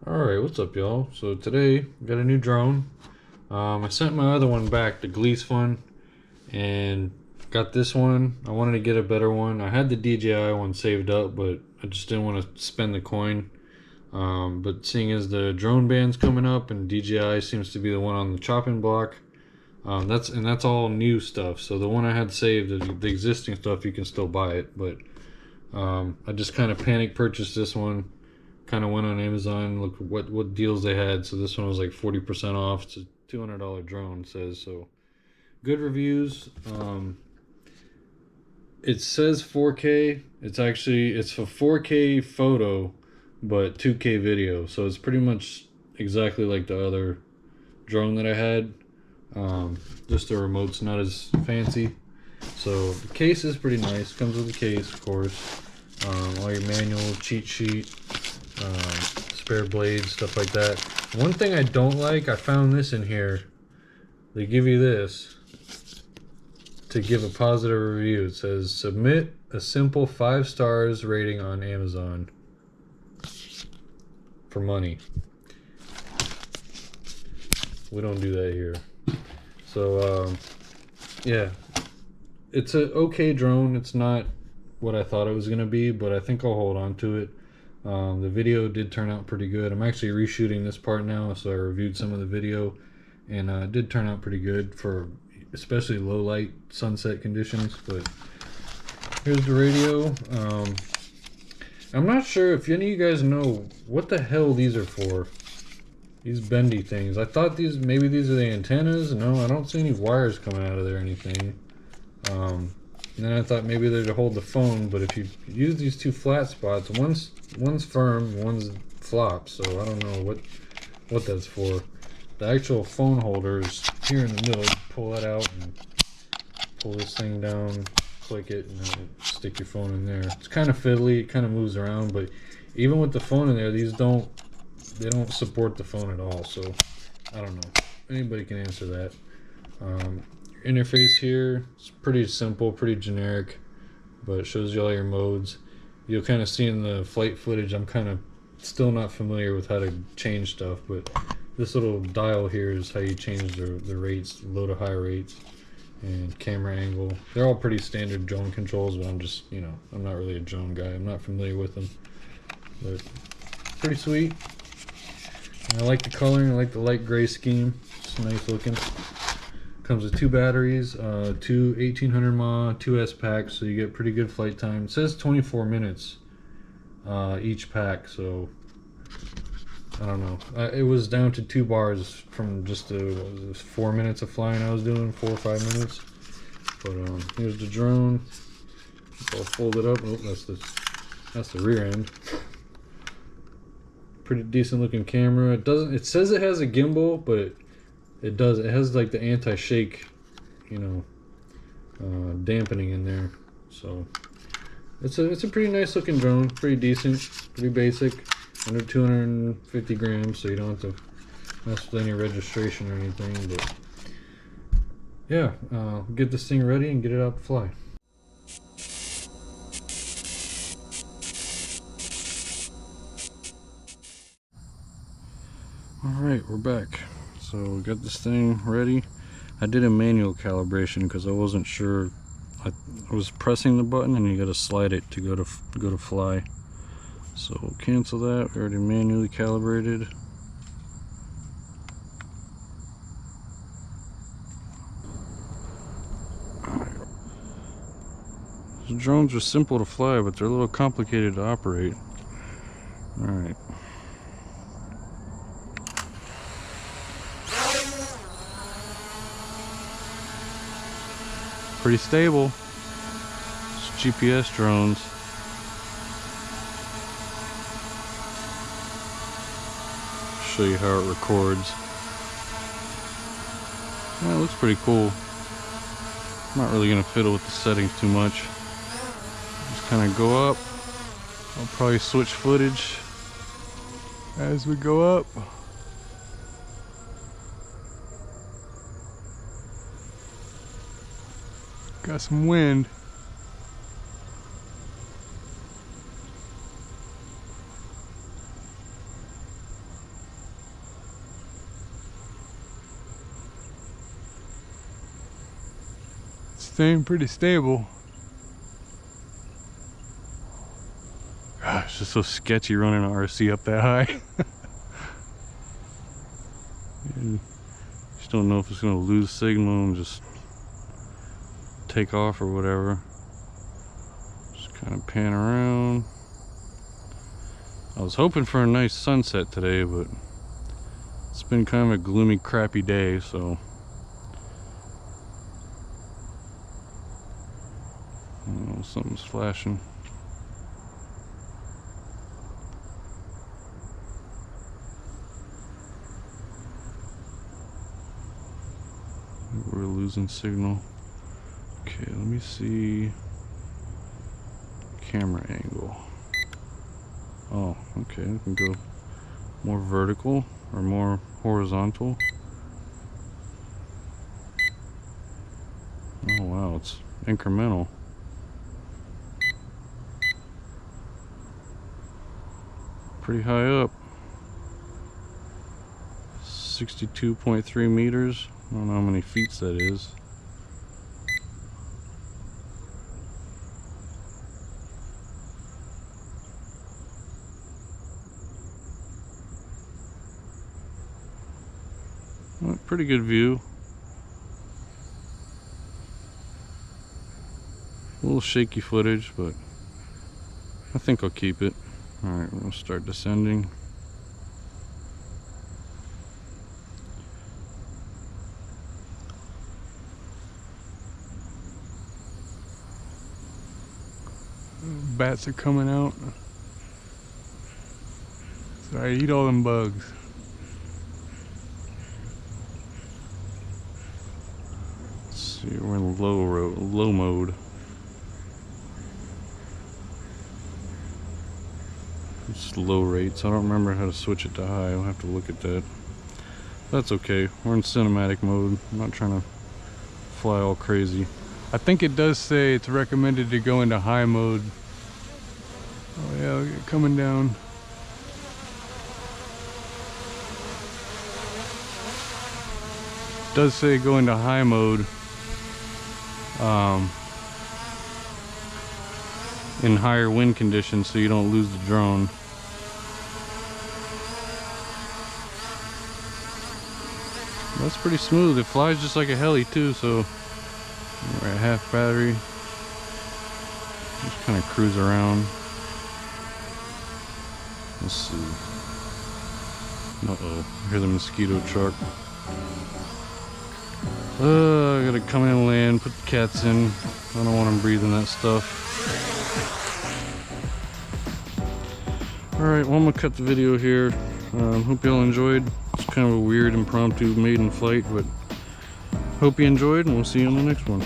Alright, what's up y'all? So today, got a new drone. I sent my other one back, the Gliese one, and got this one. I wanted to get a better one. I had the DJI one saved up, but I just didn't want to spend the coin. But seeing as the drone band's coming up and DJI seems to be the one on the chopping block, that's all new stuff. So the one I had saved, the existing stuff, you can still buy it. But I just kind of panic purchased this one. Kind of went on Amazon, looked what deals they had. So this one was like 40% off. It's a $200 drone, it says. So good reviews. It says 4K. It's a 4K photo, but 2K video. So it's pretty much exactly like the other drone that I had. Just the remote's not as fancy. So the case is pretty nice. Comes with a case, of course. All your manual, cheat sheet, spare blades, stuff like that. One thing I don't like, I found this in here. They give you this to give a positive review. It says, submit a simple 5 stars rating on Amazon for money. We don't do that here. So, yeah. It's a okay drone. It's not what I thought it was going to be, but I think I'll hold on to it. The video did turn out pretty good. I'm actually reshooting this part now, so I reviewed some of the video, and it did turn out pretty good for especially low light sunset conditions. But here's the radio. I'm not sure if any of you guys know what the hell these are for. These bendy things. I thought maybe these are the antennas. No, I don't see any wires coming out of there or anything. And then I thought maybe they're to hold the phone, but if you use these two flat spots, one's firm, one's flop, so I don't know what that's for. The actual phone holder is here in the middle. You pull that out and pull this thing down, click it, and then stick your phone in there. It's kind of fiddly, it kind of moves around, but even with the phone in there, they don't support the phone at all, so I don't know. Anybody can answer that. Interface here, it's pretty simple, pretty generic, but it shows you all your modes. You'll kind of see in the flight footage, I'm kind of still not familiar with how to change stuff, but this little dial here is how you change the rates, low to high rates, and camera angle. They're all pretty standard drone controls, but I'm just, I'm not really a drone guy. I'm not familiar with them, but pretty sweet. And I like the coloring, I like the light gray scheme. It's nice looking. Comes with 2 batteries, 2 1800 mAh, 2 S packs, so you get pretty good flight time. It says 24 minutes each pack, so I don't know. It was down to 2 bars from just 4 minutes of flying I was doing, 4 or 5 minutes. But here's the drone. I'll fold it up. Oh, that's the rear end. Pretty decent looking camera. It says it has a gimbal, but it does. It has like the anti-shake, dampening in there. So it's a pretty nice looking drone. Pretty decent. Pretty basic. Under 250 grams, so you don't have to mess with any registration or anything. But yeah, get this thing ready and get it out to fly. Alright, we're back. So we got this thing ready. I did a manual calibration because I wasn't sure. I was pressing the button and you got to slide it to go to fly. So cancel that. We already manually calibrated. The drones are simple to fly, but they're a little complicated to operate. Alright. Pretty stable. It's GPS drones. Show you how it records. Yeah, it looks pretty cool. I'm not really gonna fiddle with the settings too much. Just kind of go up. I'll probably switch footage as we go up. Got some wind. staying pretty stable. Gosh, it's just so sketchy running an RC up that high. Just don't know if it's gonna lose signal and just take off or whatever. Just kind of pan around. I was hoping for a nice sunset today, but it's been kind of a gloomy, crappy day, so I don't know, something's flashing. We're losing signal. Okay, let me see camera angle. Oh, okay, we can go more vertical or more horizontal. Oh wow, it's incremental. Pretty high up. 62.3 meters. I don't know how many feet that is. Well, pretty good view. A little shaky footage, but I think I'll keep it. Alright, we'll start descending. Bats are coming out. So I eat all them bugs. Let's see, we're in low mode. It's low rates. I don't remember how to switch it to high. I'll have to look at that. That's okay. We're in cinematic mode. I'm not trying to fly all crazy. I think it does say it's recommended to go into high mode. Oh yeah, look at it coming down. It does say go into high mode in higher wind conditions so you don't lose the drone. That's pretty smooth. It flies just like a heli too, so we're at half battery. Just kind of cruise around. Let's see. Uh-oh, I hear the mosquito truck. I gotta come in and land, put the cats in. I don't want them breathing that stuff. Alright, well I'm gonna cut the video here. Hope y'all enjoyed. It's kind of a weird impromptu maiden flight, but hope you enjoyed, and we'll see you on the next one.